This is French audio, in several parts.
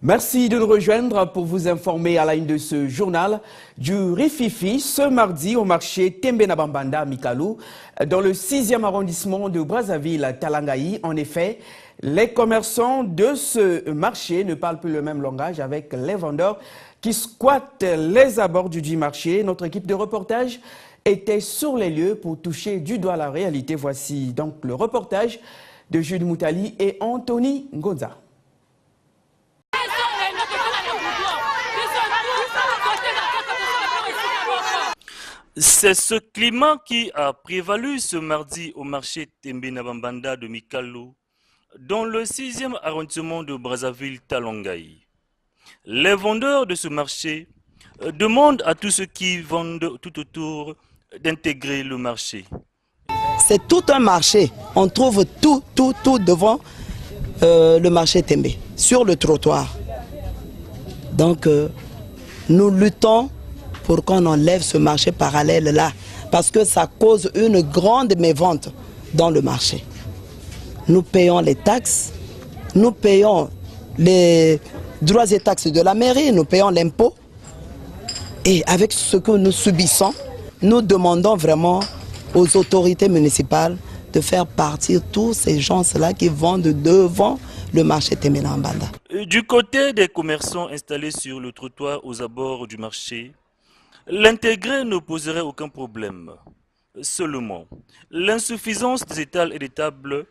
Merci de nous rejoindre pour vous informer à la une de ce journal du Rififi ce mardi au marché Tembenabambanda à Mikalou, dans le 6e arrondissement de Brazzaville-Talangaï. En effet, les commerçants de ce marché ne parlent plus le même langage avec les vendeurs qui squattent les abords du marché. Notre équipe de reportage était sur les lieux pour toucher du doigt la réalité. Voici donc le reportage de Jules Moutali et Anthony Ngonza. C'est ce climat qui a prévalu ce mardi au marché Tembenabambanda de Mikalou, dans le 6e arrondissement de Brazzaville-Talangaï. Les vendeurs de ce marché demandent à tous ceux qui vendent tout autour d'intégrer le marché. C'est tout un marché. On trouve tout devant le marché Tembe, sur le trottoir. Donc, nous luttons pour qu'on enlève ce marché parallèle-là, parce que ça cause une grande mévente dans le marché. Nous payons les taxes, nous payons les droits et taxes de la mairie, nous payons l'impôt. Et avec ce que nous subissons, nous demandons vraiment aux autorités municipales de faire partir tous ces gens-là qui vendent devant le marché Tembenabambanda. Du côté des commerçants installés sur le trottoir aux abords du marché, l'intégrer ne poserait aucun problème. Seulement, l'insuffisance des étals et des tables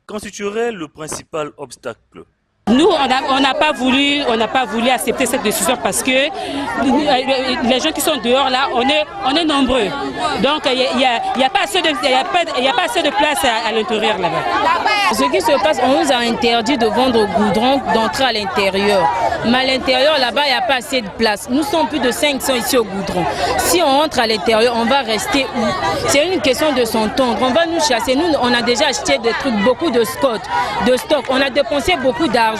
constituerait le principal obstacle. Nous, on n'a pas voulu accepter cette décision parce que les gens qui sont dehors là, on est nombreux. Donc il n'y a pas assez de place à l'intérieur là-bas. Ce qui se passe, on nous a interdit de vendre au goudron, d'entrer à l'intérieur. Mais à l'intérieur là-bas, il n'y a pas assez de place. Nous sommes plus de 500 ici au goudron. Si on entre à l'intérieur, on va rester où? C'est une question de s'entendre. On va nous chasser. Nous, on a déjà acheté des trucs, beaucoup de stock. On a dépensé beaucoup d'argent.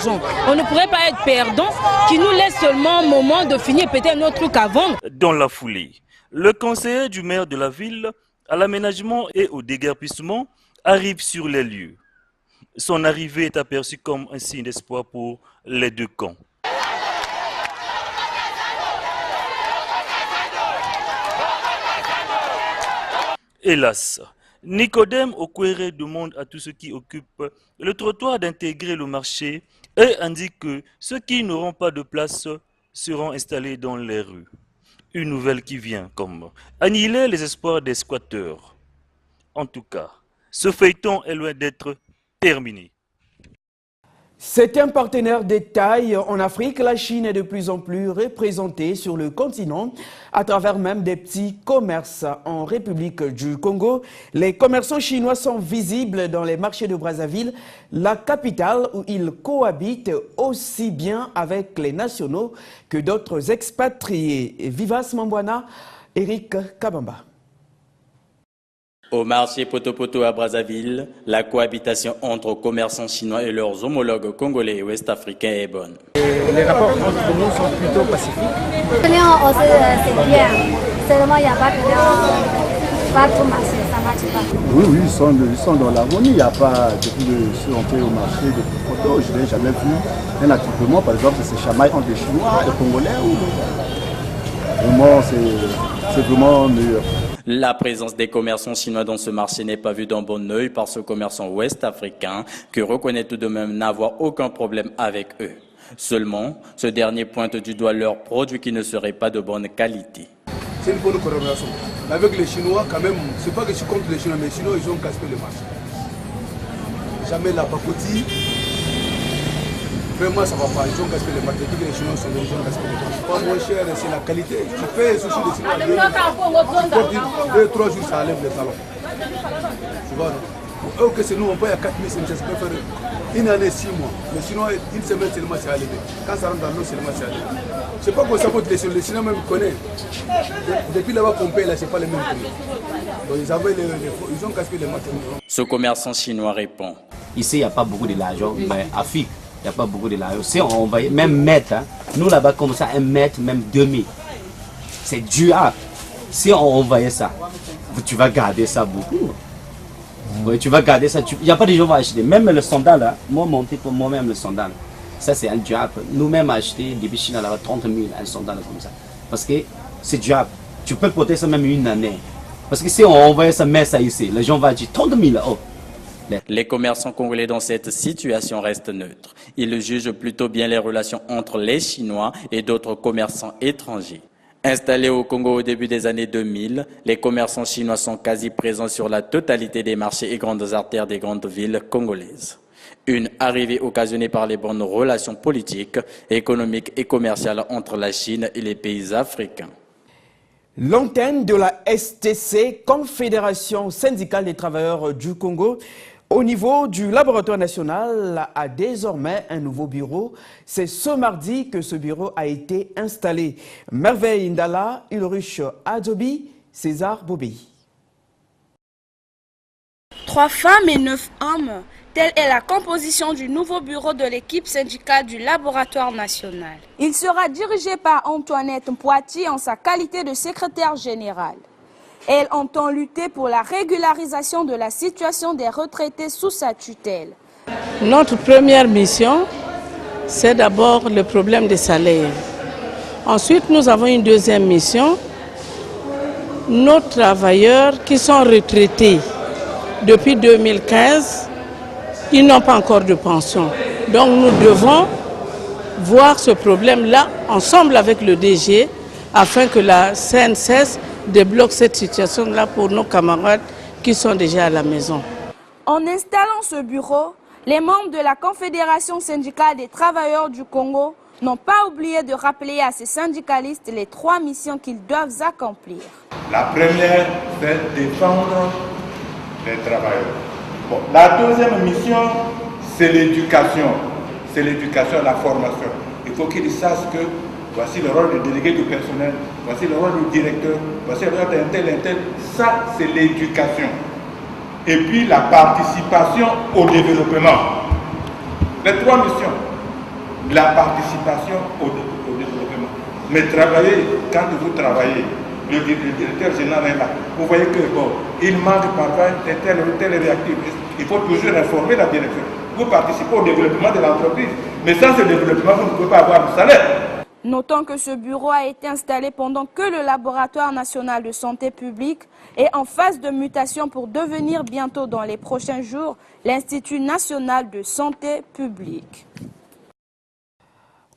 On ne pourrait pas être perdant qui nous laisse seulement un moment de finir peut-être notre truc à vendre. Dans la foulée, le conseiller du maire de la ville à l'aménagement et au déguerpissement arrive sur les lieux. Son arrivée est aperçue comme un signe d'espoir pour les deux camps. Hélas, Nicodème Okwere demande à tous ceux qui occupent le trottoir d'intégrer le marché et indique que ceux qui n'auront pas de place seront installés dans les rues. Une nouvelle qui vient comme annihiler les espoirs des squatteurs. En tout cas, ce feuilleton est loin d'être terminé. C'est un partenaire de taille en Afrique. La Chine est de plus en plus représentée sur le continent à travers même des petits commerces en République du Congo. Les commerçants chinois sont visibles dans les marchés de Brazzaville, la capitale où ils cohabitent aussi bien avec les nationaux que d'autres expatriés. Vivas Mambwana, Eric Kabamba. Au marché Poto-Poto à Brazzaville, la cohabitation entre commerçants chinois et leurs homologues congolais et ouest-africains est bonne. Les rapports entre nous sont plutôt pacifiques. C'est bien. Seulement, il n'y a pas de partout marché, ça ne marche pas. Oui, ils sont dans l'harmonie. Il n'y a pas depuis que on fait au marché de Poto, je n'ai jamais vu un attroupement, par exemple, ces chamailles entre les Chinois et les Congolais. Vraiment, c'est vraiment meilleur. La présence des commerçants chinois dans ce marché n'est pas vue d'un bon œil par ce commerçant ouest-africain qui reconnaît tout de même n'avoir aucun problème avec eux. Seulement, ce dernier pointe du doigt leurs produits qui ne seraient pas de bonne qualité. C'est une bonne collaboration. Avec les Chinois, quand même, c'est pas que je suis contre les Chinois, mais les Chinois, ils ont cassé le marché. Jamais la pacotille. Vraiment, ça va pas. Ils ont cassé le marché. Tous les Chinois sont venus, ils ont cassé le marché. Pas moins cher, c'est la qualité. Tu fais un sushi de Chinois. 2-3 jours, ça enlève les talons. Tu vois, non? Pour eux, que c'est nous, on paye à 4 000, ça peut faire une année, 6 mois. Les Chinois, une semaine seulement, c'est enlevé. Quand ça rentre dans l'eau, seulement, c'est enlevé. C'est pas qu'on s'apporte les Chinois. Les Chinois même connaissent. Depuis là-bas qu'on paye, là, c'est pas les mêmes prix. Donc, ils ont cassé les marchés. Ce commerçant chinois répond. Ici, il n'y a pas beaucoup de l'argent, mais à Afrique, il n'y a pas beaucoup de l'argent. Si on va même mettre, hein, nous là-bas, comme ça, un mètre, même 2000. C'est durable. Si on envoyait ça, tu vas garder ça beaucoup. Oui, tu vas garder ça. Il n'y a pas de gens qui vont acheter. Même le sandal, là, moi, monter pour moi-même le sandal. Ça, c'est un job. Nous-mêmes acheter des bichines à la 30 000, un sondage comme ça. Parce que c'est job. Tu peux porter ça même une année. Parce que si on envoie ça, met ça ici, les gens vont dire 30 000. Oh. Les commerçants congolais dans cette situation restent neutres. Ils jugent plutôt bien les relations entre les Chinois et d'autres commerçants étrangers. Installés au Congo au début des années 2000, les commerçants chinois sont quasi présents sur la totalité des marchés et grandes artères des grandes villes congolaises. Une arrivée occasionnée par les bonnes relations politiques, économiques et commerciales entre la Chine et les pays africains. L'antenne de la STC, Confédération syndicale des travailleurs du Congo, au niveau du laboratoire national, a désormais un nouveau bureau. C'est ce mardi que ce bureau a été installé. Merveille Ndala, Ulrich Adobi, César Bobé. 3 femmes et 9 hommes, telle est la composition du nouveau bureau de l'équipe syndicale du laboratoire national. Il sera dirigé par Antoinette Mpoiti en sa qualité de secrétaire générale. Elle entend lutter pour la régularisation de la situation des retraités sous sa tutelle. Notre première mission, c'est d'abord le problème des salaires. Ensuite, nous avons une deuxième mission. Nos travailleurs qui sont retraités depuis 2015, ils n'ont pas encore de pension. Donc nous devons voir ce problème-là ensemble avec le DG afin que la CNSS débloque cette situation-là pour nos camarades qui sont déjà à la maison. En installant ce bureau, les membres de la Confédération syndicale des travailleurs du Congo n'ont pas oublié de rappeler à ces syndicalistes les 3 missions qu'ils doivent accomplir. La première, c'est défendre les travailleurs. Bon, la deuxième mission, c'est l'éducation. C'est l'éducation, la formation. Il faut qu'ils sachent que voici le rôle du délégué du personnel, voici le rôle du directeur, voici le rôle d'un tel. Ça, c'est l'éducation. Et puis la participation au développement. Les 3 missions. La participation au développement. Mais travailler, quand vous travaillez, le directeur général est là. Vous voyez que bon, il manque parfois tel réactif. Il faut toujours informer la direction. Vous participez au développement de l'entreprise. Mais sans ce développement, vous ne pouvez pas avoir de salaire. Notons que ce bureau a été installé pendant que le laboratoire national de santé publique est en phase de mutation pour devenir bientôt dans les prochains jours l'Institut national de santé publique.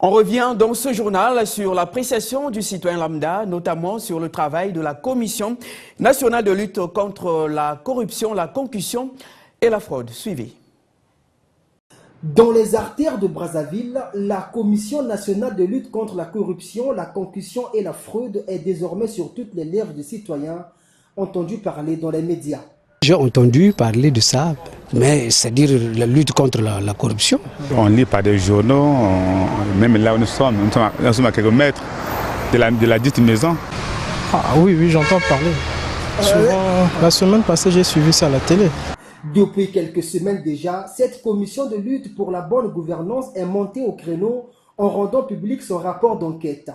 On revient dans ce journal sur l'appréciation du citoyen lambda, notamment sur le travail de la Commission nationale de lutte contre la corruption, la concussion et la fraude. Suivez. Dans les artères de Brazzaville, la Commission nationale de lutte contre la corruption, la concussion et la fraude est désormais sur toutes les lèvres des citoyens entendus parler dans les médias. J'ai entendu parler de ça, mais c'est-à-dire la lutte contre la corruption. On lit par des journaux, même là où nous sommes à quelques mètres de la dite maison. Ah oui, j'entends parler. Souvent, la semaine passée, j'ai suivi ça à la télé. Depuis quelques semaines déjà, cette commission de lutte pour la bonne gouvernance est montée au créneau en rendant public son rapport d'enquête.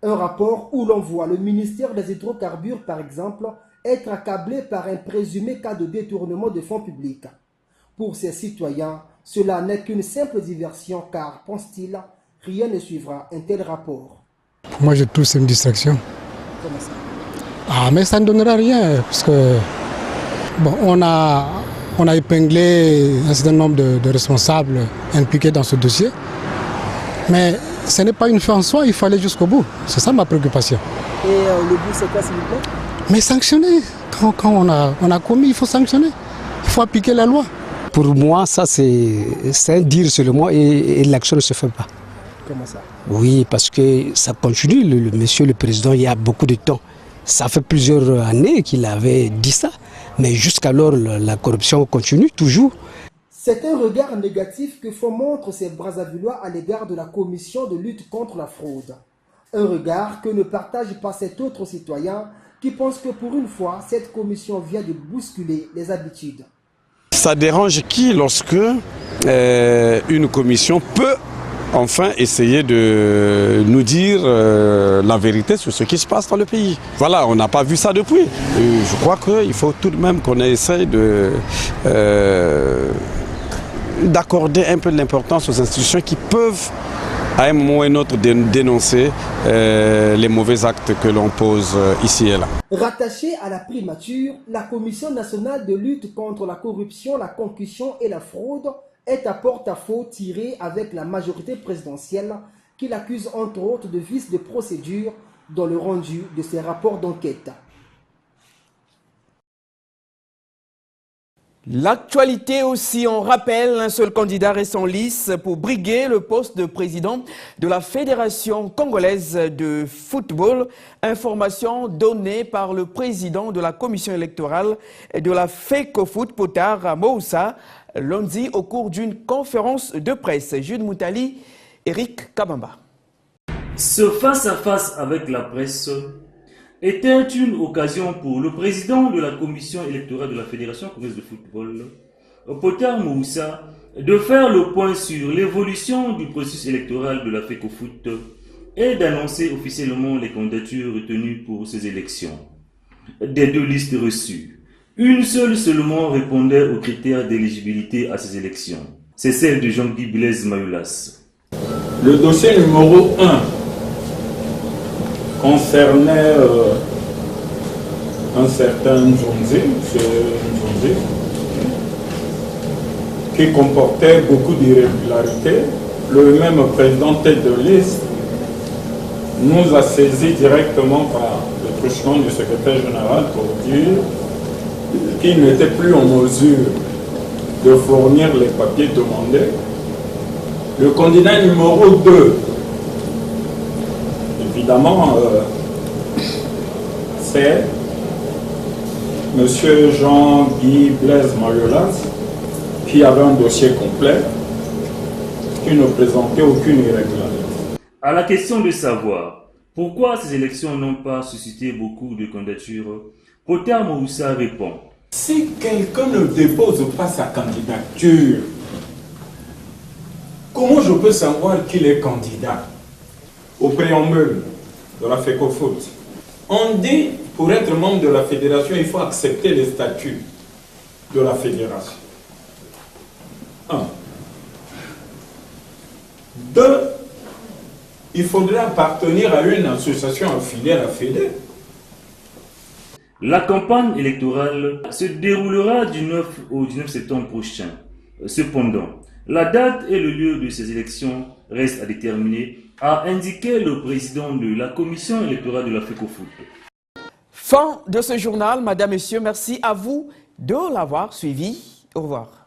Un rapport où l'on voit le ministère des hydrocarbures, par exemple, être accablé par un présumé cas de détournement de fonds publics. Pour ces citoyens, cela n'est qu'une simple diversion car, pense-t-il, rien ne suivra un tel rapport. Pour moi, je trouve que c'est une distraction. Comment ça? Ah, mais ça ne donnera rien, parce que bon, on a épinglé un certain nombre de responsables impliqués dans ce dossier. Mais ce n'est pas une fin en soi, il faut aller jusqu'au bout. C'est ça ma préoccupation. Et le but, c'est quoi, s'il vous plaît? Mais sanctionner. Quand on a commis, il faut sanctionner. Il faut appliquer la loi. Pour moi, ça c'est un dire seulement et l'action ne se fait pas. Comment ça? Oui, parce que ça continue. Monsieur le Président, il y a beaucoup de temps. Ça fait plusieurs années qu'il avait dit ça. Mais jusqu'alors, la corruption continue toujours. C'est un regard négatif que font montre ces Brazzavillois à l'égard de la commission de lutte contre la fraude. Un regard que ne partage pas cet autre citoyen qui pense que pour une fois, cette commission vient de bousculer les habitudes. Ça dérange qui lorsque une commission peut enfin essayer de nous dire la vérité sur ce qui se passe dans le pays. Voilà, on n'a pas vu ça depuis. Je crois qu'il faut tout de même qu'on essaye d'accorder un peu de l'importance aux institutions qui peuvent, à un moment ou un autre, dénoncer les mauvais actes que l'on pose ici et là. Rattachée à la primature, la Commission nationale de lutte contre la corruption, la concussion et la fraude est à porte-à-faux tirée avec la majorité présidentielle qui l'accuse entre autres de vices de procédure dans le rendu de ses rapports d'enquête. L'actualité aussi, on rappelle, un seul candidat reste en lice pour briguer le poste de président de la Fédération congolaise de football. Information donnée par le président de la commission électorale de la FECOFOOT, Potar Moussa, lundi au cours d'une conférence de presse. Jude Moutali, Eric Kabamba. Ce face-à-face avec la presse était une occasion pour le président de la commission électorale de la Fédération congolaise de football, Potar Moussa, de faire le point sur l'évolution du processus électoral de la FECOFOOT et d'annoncer officiellement les candidatures retenues pour ces élections. Des deux listes reçues, une seule seulement répondait aux critères d'éligibilité à ces élections. C'est celle de Jean-Guy Blaise Mayoulas. Le dossier numéro 1 concernait un certain Nzonzi, qui comportait beaucoup d'irrégularités. Le même président tête de liste nous a saisi directement par le truchement du secrétaire général pour dire qu'il n'était plus en mesure de fournir les papiers demandés. Le candidat numéro 2, évidemment, c'est M. Jean-Guy Blaise Mayoulas, qui avait un dossier complet, qui ne présentait aucune irrégularité. À la question de savoir pourquoi ces élections n'ont pas suscité beaucoup de candidatures, Potar Moussa répond. Si quelqu'un ne dépose pas sa candidature, comment je peux savoir qu'il est candidat? Au préambule de la FECOFOOT, on dit, pour être membre de la fédération, il faut accepter les statuts de la fédération. 1. 2. Il faudrait appartenir à une association affiliée à la Fédé. La campagne électorale se déroulera du 9 au 19 septembre prochain. Cependant, la date et le lieu de ces élections restent à déterminer, a indiqué le président de la commission électorale de la FECOFOOT. Fin de ce journal, Madame, Messieurs, merci à vous de l'avoir suivi. Au revoir.